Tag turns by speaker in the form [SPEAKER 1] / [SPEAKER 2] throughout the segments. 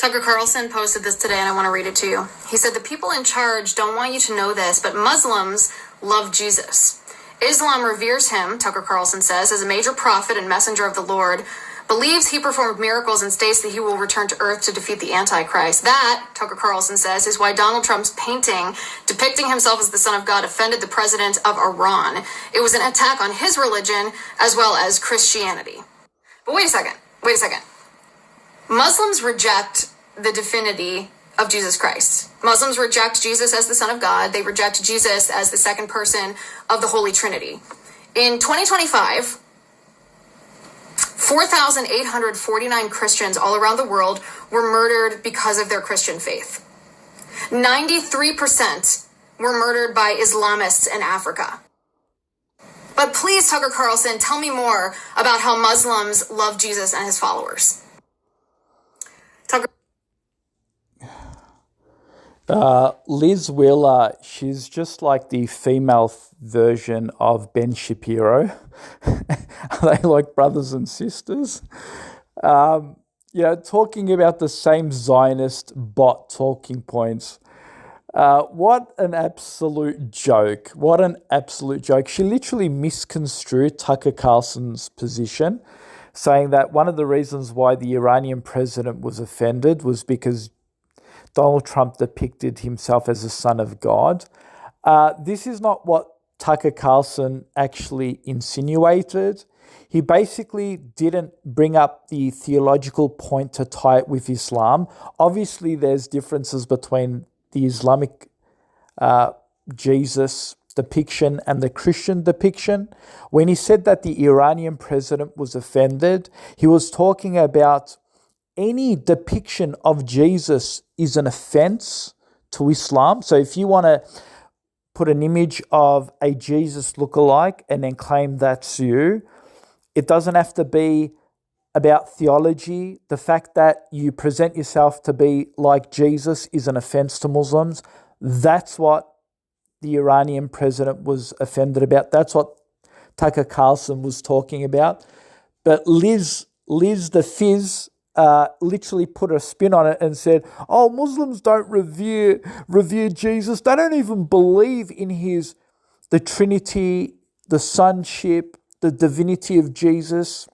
[SPEAKER 1] Tucker Carlson posted this today, and I want to read it to you. He said, the people in charge don't want you to know this, but Muslims love Jesus. Islam reveres him, Tucker Carlson says, as a major prophet and messenger of the Lord, believes he performed miracles and states that he will return to earth to defeat the Antichrist. That, Tucker Carlson says, is why Donald Trump's painting depicting himself as the son of God offended the president of Iran. It was an attack on his religion as well as Christianity. But wait a second. Muslims reject the divinity of Jesus Christ. Muslims reject Jesus as the Son of God. They reject Jesus as the second person of the Holy Trinity. In 2025, 4,849 Christians all around the world were murdered because of their Christian faith. 93% were murdered by Islamists in Africa. But please, Tucker Carlson, tell me more about how Muslims love Jesus and his followers. Tucker.
[SPEAKER 2] Liz Wheeler, she's just like the female version of Ben Shapiro. Are they like brothers and sisters? Talking about the same Zionist bot talking points. What an absolute joke. She literally misconstrued Tucker Carlson's position, saying that one of the reasons why the Iranian president was offended was because Donald Trump depicted himself as a son of God. This is not what Tucker Carlson actually insinuated. He basically didn't bring up the theological point to tie it with Islam. Obviously, there's differences between the Islamic Jesus depiction and the Christian depiction. When he said that the Iranian president was offended, he was talking about any depiction of Jesus is an offense to Islam. So if you want to put an image of a Jesus lookalike and then claim that's you, it doesn't have to be about theology. The fact that you present yourself to be like Jesus is an offense to Muslims. That's what the Iranian president was offended about. That's what Tucker Carlson was talking about. But Liz the Fizz literally put a spin on it and said, oh, Muslims don't revere Jesus. They don't even believe in the Trinity, the sonship, the divinity of Jesus.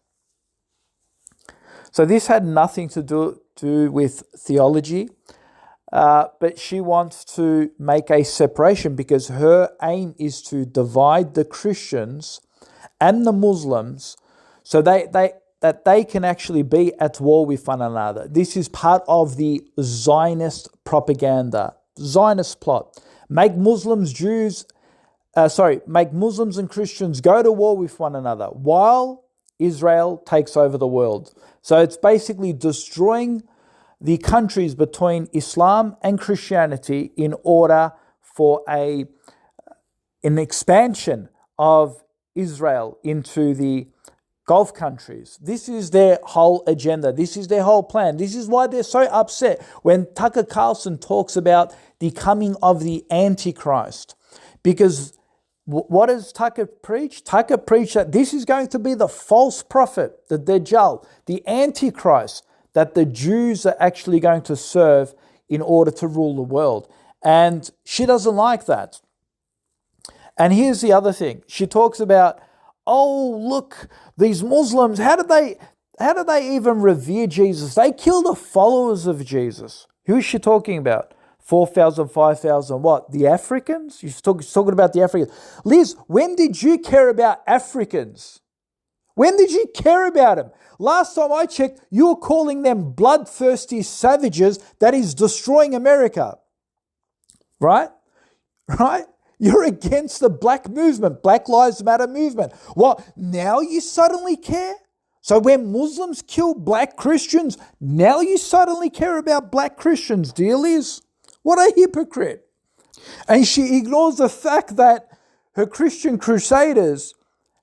[SPEAKER 2] So this had nothing to do with theology, but she wants to make a separation because her aim is to divide the Christians and the Muslims so that they can actually be at war with one another. This is part of the Zionist propaganda, Zionist plot. Make Muslims and Christians go to war with one another while Israel takes over the world. So it's basically destroying the countries between Islam and Christianity in order for an expansion of Israel into the Gulf countries. This is their whole agenda. This is their whole plan. This is why they're so upset when Tucker Carlson talks about the coming of the Antichrist. Because what does Tucker preach? Tucker preached that this is going to be the false prophet, the Dajjal, the Antichrist, that the Jews are actually going to serve in order to rule the world. And she doesn't like that. And here's the other thing. She talks about, oh, look, these Muslims, how did they even revere Jesus? They killed the followers of Jesus. Who is she talking about? 4,000, 5,000, what? The Africans? She's talking about the Africans. Liz, when did you care about Africans? When did you care about them? Last time I checked, you were calling them bloodthirsty savages that is destroying America. Right? You're against the black movement, Black Lives Matter movement. What? Now you suddenly care? So when Muslims kill black Christians, now you suddenly care about black Christians, dear Liz? What a hypocrite. And she ignores the fact that her Christian crusaders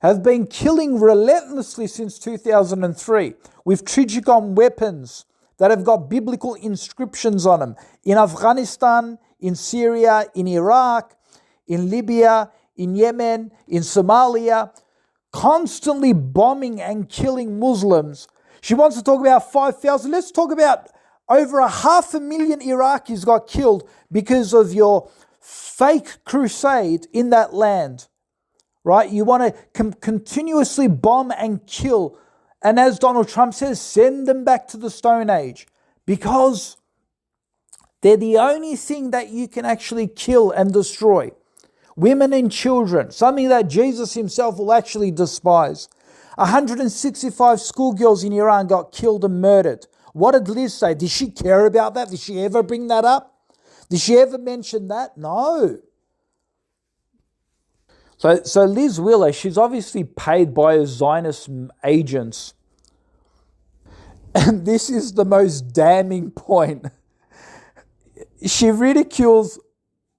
[SPEAKER 2] have been killing relentlessly since 2003 with Trichicon weapons that have got biblical inscriptions on them in Afghanistan, in Syria, in Iraq, in Libya, in Yemen, in Somalia, constantly bombing and killing Muslims. She wants to talk about 5,000. Let's talk about over 500,000 Iraqis got killed because of your fake crusade in that land, right? You want to continuously bomb and kill. And as Donald Trump says, send them back to the Stone Age, because they're the only thing that you can actually kill and destroy. Women and children, something that Jesus himself will actually despise. 165 schoolgirls in Iran got killed and murdered. What did Liz say? Did she care about that? Did she ever bring that up? Did she ever mention that? No. So Liz Wheeler, she's obviously paid by a Zionist agents. And this is the most damning point. She ridicules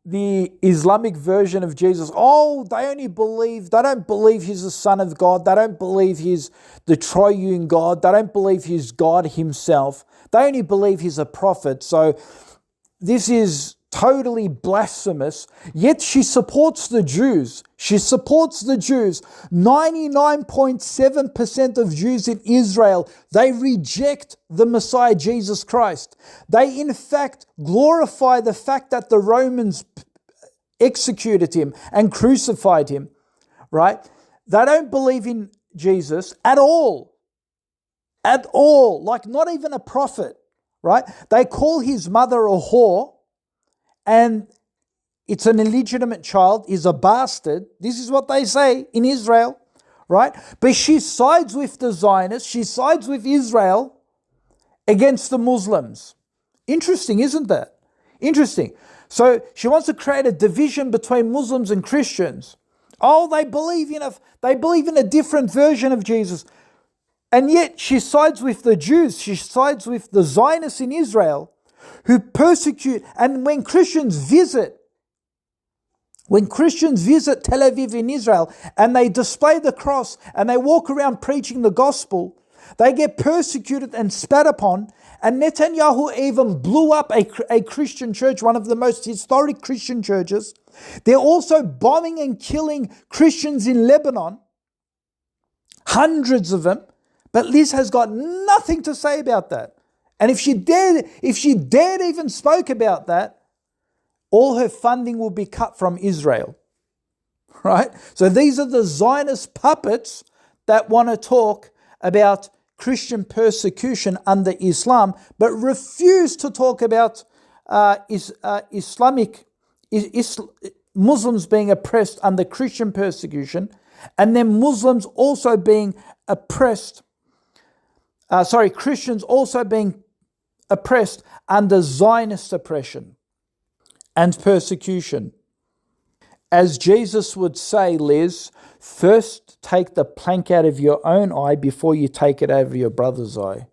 [SPEAKER 2] the Islamic version of Jesus. Oh, they don't believe he's the Son of God. They don't believe he's the triune God. They don't believe he's God himself. They only believe he's a prophet. So this is totally blasphemous. Yet she supports the Jews. She supports the Jews. 99.7% of Jews in Israel, they reject the Messiah, Jesus Christ. They, in fact, glorify the fact that the Romans executed him and crucified him, right? They don't believe in Jesus at all. At all. Like not even a prophet, right? They call his mother a whore, and it's an illegitimate child, is a bastard. This is what they say in Israel, right? But she sides with the Zionists. She sides with Israel against the Muslims. Interesting, isn't that? Interesting. So she wants to create a division between Muslims and Christians. Oh, they believe in a different version of Jesus. And yet she sides with the Jews. She sides with the Zionists in Israel who persecute. And when Christians visit Tel Aviv in Israel and they display the cross and they walk around preaching the gospel, they get persecuted and spat upon. And Netanyahu even blew up a Christian church, one of the most historic Christian churches. They're also bombing and killing Christians in Lebanon, hundreds of them. But Liz has got nothing to say about that. And if she dared even spoke about that, all her funding will be cut from Israel, right? So these are the Zionist puppets that want to talk about Christian persecution under Islam, but refuse to talk about Muslims being oppressed under Christian persecution, and then Muslims also being oppressed. Christians also being oppressed under Zionist oppression and persecution. As Jesus would say, Liz, first take the plank out of your own eye before you take it out of your brother's eye.